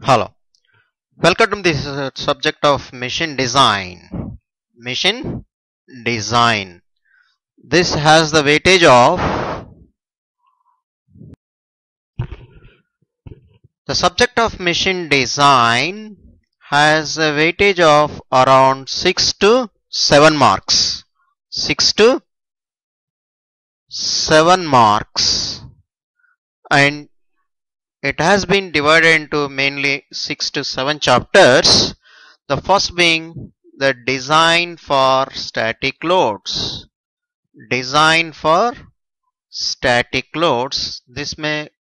Hello, welcome to this subject of machine design. Machine design. This has the weightage of the subject of machine design has a weightage of around 6 to 7 marks. 6 to 7 marks, and it has been divided into mainly 6 to 7 chapters. The first being the design for static loads. Design for static loads. This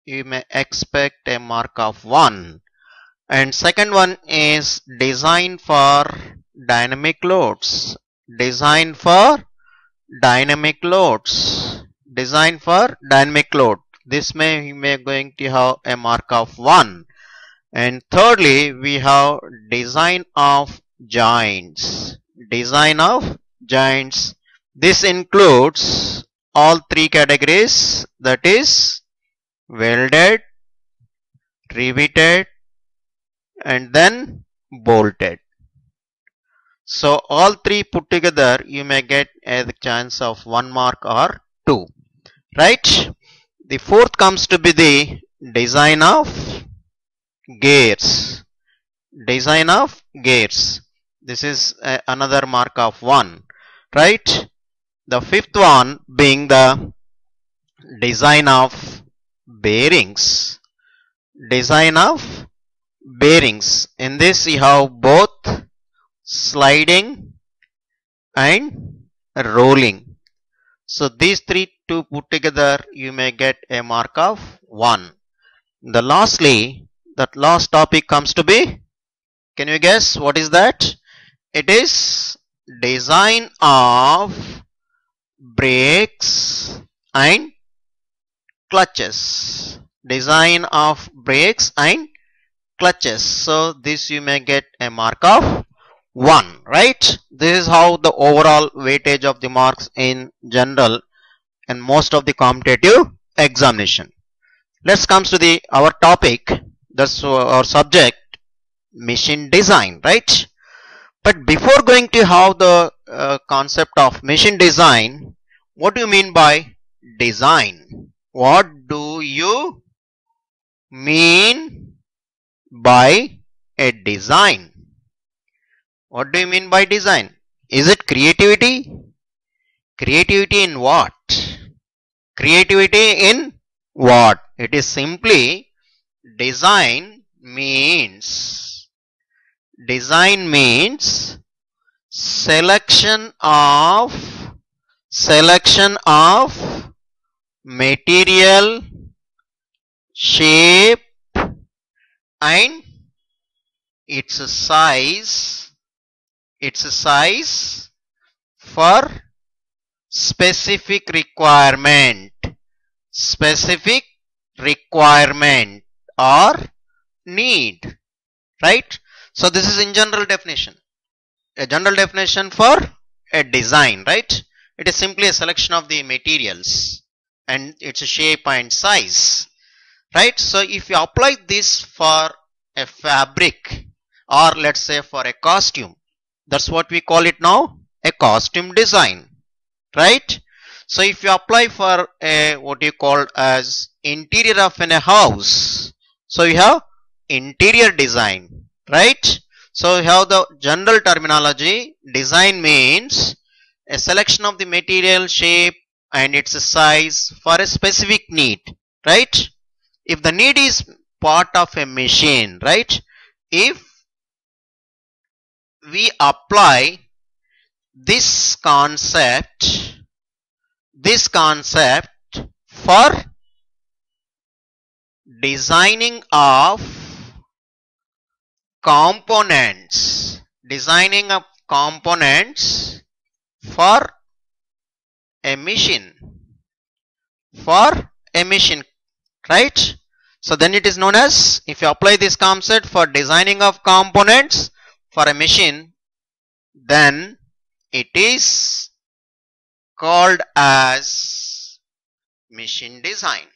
you may expect a mark of 1. And second one is design for dynamic loads. Design for dynamic loads. Design for dynamic load. This you may going to have a mark of 1. And thirdly, we have design of joints. Design of joints. This includes all three categories, that is welded, riveted, and then bolted. So all three put together you may get a chance of 1 mark or 2. Right? The fourth comes to be the design of gears. Design of gears. This is another mark of 1. Right? The fifth one being the design of bearings. Design of bearings. In this you have both sliding and rolling. So these two put together you may get a mark of 1. The last topic comes to be, can you guess what is that? It is design of brakes and clutches. Design of brakes and clutches. So this you may get a mark of 1, right? This is how the overall weightage of the marks in general and most of the competitive examination. Let's come to our topic. That's our subject, machine design, right? But before going to have the concept of machine design, what do you mean by design? What do you mean by a design? What do you mean by design? Is it creativity? Creativity in what? Creativity in what? It is simply design means selection of material, shape and its size for specific requirement or need, right? So this is in general definition, a general definition for a design, right? It is simply a selection of the materials and its shape and size, right? So if you apply this for a fabric, or let's say for a costume, that's what we call it now, a costume design, right? So if you apply for a what you call as interior of a house, so you have interior design, right? So you have the general terminology. Design means a selection of the material, shape and its size for a specific need, right? If the need is part of a machine, right? If we apply this concept for designing of components for a machine, right? So then it is known as, if you apply this concept for designing of components for a machine, then it is called as machine design.